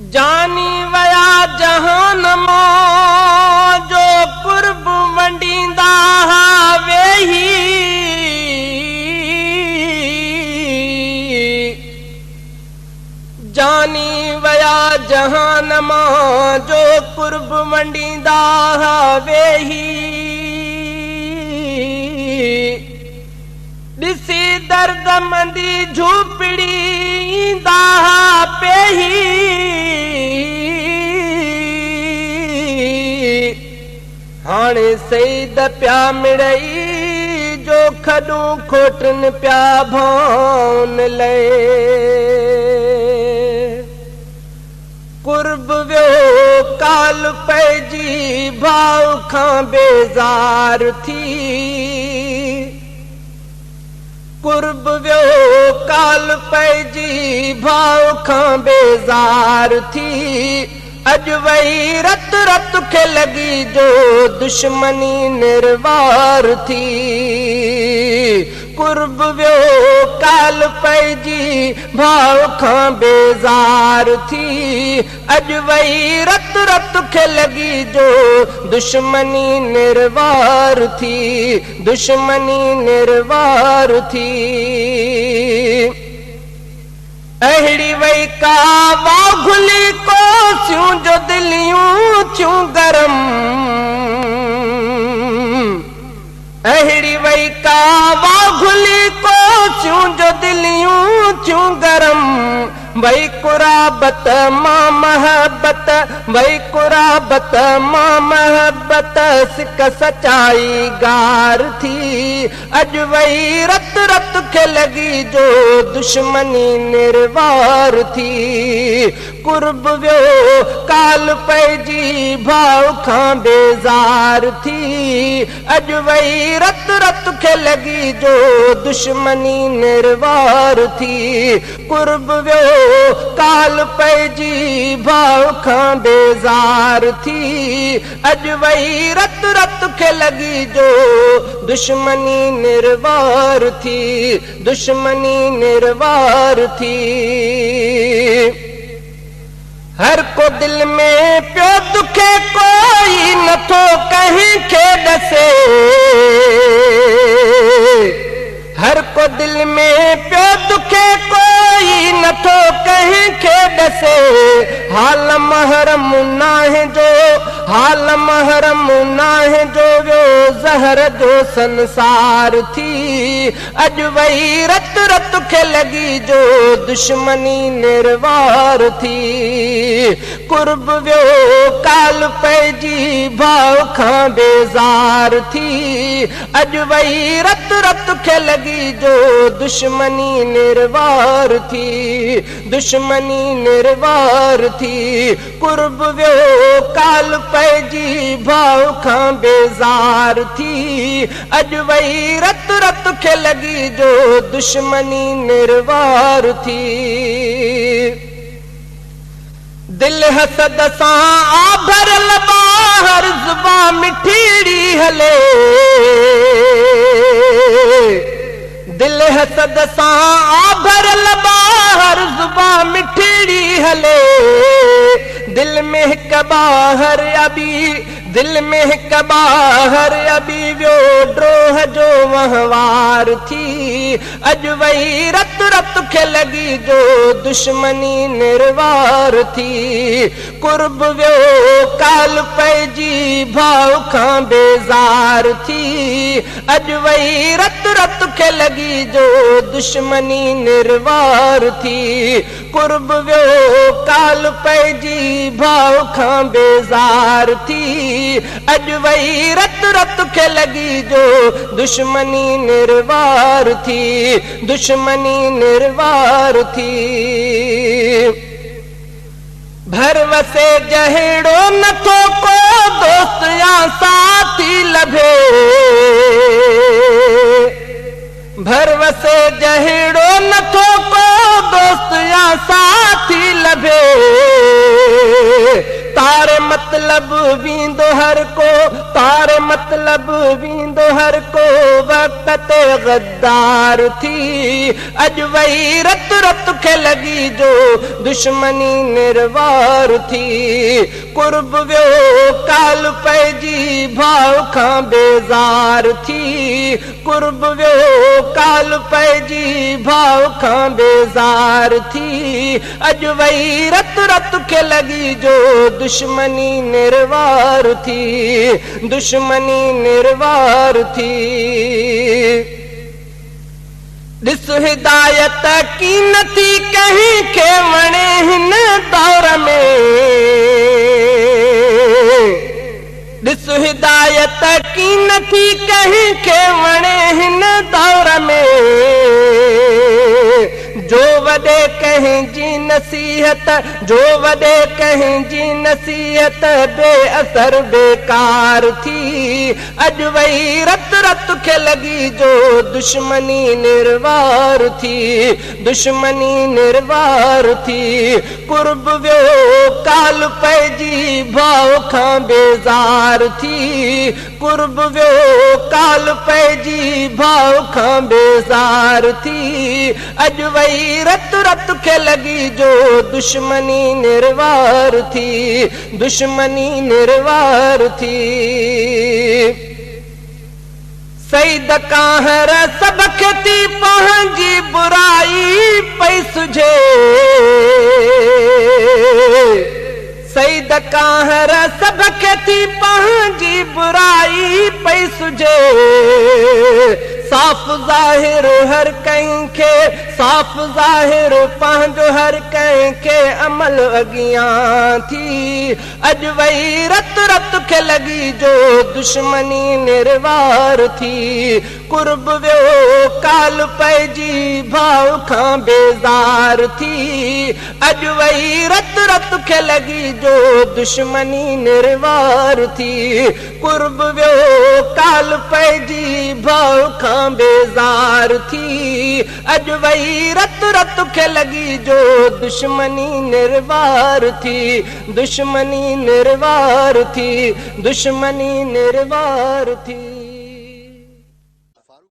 जानी वया जहानमा जो कुर्ब वंडींदा वेही जानी वया जहानमा जो कुर्ब वंडींदा वेही दिसी दर्द मंदी झूपड़ी ईंदा पेही हाणे सईद प्या मिड़ई जो खडू खोटन प्या भौन ले कुर्ब व्यो काल पैजी भाव खां बेजार थी कुर्ब व्यो काल पैजी भाव खां बेजार थी अज वही रत रत खे लगी जो दुश्मनी निर्वार थी कुर्ब व्यो काल पैजी भाव खां बेजार थी अज वही रत रत खे लगी जो दुश्मनी निर्वार थी दुश्मनी निर्वार थी अहिड़ी वही का वाघुली को स्यूं जो दिलियूं थियूं गरम अहिड़ी वही का वाघुली को स्यूं जो दिलियूं थियूं गरम वही कुराबत मां महबत वही कुराबत मां महबत सिक सचाई गार थी अज वही रत रत खे लगी जो दुश्मनी निर्वार थी कुर्ब व्यो काल पैजी भाव खां बेजार थी अज वही रत रत खे लगी जो दुश्मनी निर्वार थी कुर्ब व्यो काल पैजी भाव खां बेजार थी अज वही रत रत खे लगी जो दुश्मनी निर्वार थी दुश्मनी निर्वार थी हर को दिल में प्यो दुखे कोई नथो कहीं खे दसे हर को दिल में प्यो दुखे कोई नथो कहीं खे दसे हाल महरम नाहे जो हाल महरम नाहे जो व्यो जहर जो संसार थी अज वही रत रत खे लगी जो दुश्मनी निर्वार थी कुर्ब व्यो काल पैजी भाव खां बेजार थी अज वही रत रत खे लगी जो दुश्मनी निर्वार थी दुश्मनी निर्वार थी कुर्ब व्यो काल पैजी भाव खां बेजार थी अज वही रत रत खे लगी जो दुश्मनी निर्वार थी दिल हसद सां आभरल बाहर ज़ुबां मिठीड़ी हले दिल हसद सां आभरल बाहर ज़ुबां मिठीड़ी हले दिल में हिक बाहर अबी दिल में हिक बाहर अबी व्यो ड्रोह जो वहवार थी अज वही रत रत खे लगी जो दुश्मनी निर्वार थी कुर्ब व्यो काल पैजी भाव खां बेजार थी अज वही रत रत खे लगी जो दुश्मनी निर्वार थी कुर्ब व्यो काल पैजी भाव खां बेजार थी अज वही रत रत खे लगी जो दुश्मनी निर्वार थी दुश्मनी निर्वार थी भरवसे जहिड़ो नथो को दोस्त या साथी लभे भरवसे जहिड़ो नथो को दोस्त या साथी लभे तारे मतलब वींदो हर को, तार मतलब वींदो हर को, वक़्त गद्दार थी। अज वही रत रत खे लगी जो दुश्मनी निर्वार थी। कुर्ब वियो काल पैजी भाव खां बेज़ार थी। कुर्ब वियो काल पैजी भाव खां बेज़ार थी। अज वही रत रत खे लगी जो दुश्मनी निर्वार थी। दुश्मनी निर्वार थी। ॾिस हिदायत की नथी कहीं के वणे हिन दौर में। ॾिस हिदायत की नथी कहीं के वणे हिन दौर में। जो वॾे कंहिं जी नसीहत, जो वॾे कंहिं जी नसीहत बेअसर बेकार थी। अॼु वही रत रत खे लगी जो दुश्मनी निर्वार थी। दुश्मनी निर्वार थी। कुर्ब वियो काल पैजी भाव खां बेज़ार थी। कुर्ब वियो काल पैजी भाव खां बेज़ार थी। अॼु वही रत रत खे लगी जो दुश्मनी निर्वार थी। दुश्मनी निर्वार थी। सईद काहर सब खे थी पंहिंजी बुराई पई सुझे। सईद काहर सब खे थी पंहिंजी बुराई पई सुझे। साफ़ ज़ाहिर हर कंहिंखे, साफ़ ज़ाहिर पंहिंजो हर कंहिंखे अमल अॻियां थी। अॼु वही रत रत खे लगी जो दुश्मनी निर्वार थी। कुर्ब वियो काल पैजी भाव खां बेज़ार थी। अॼु वही रत रत खे लगी जो दुश्मनी निर्वार थी। कुर्ब वियो काल पैजी भाव खां बेज़ार थी। अॼु वही रत रत खे लगी जो दुश्मनी निर्वार थी। दुश्मनी निर्वार थी। दुश्मनी निर्वार थी।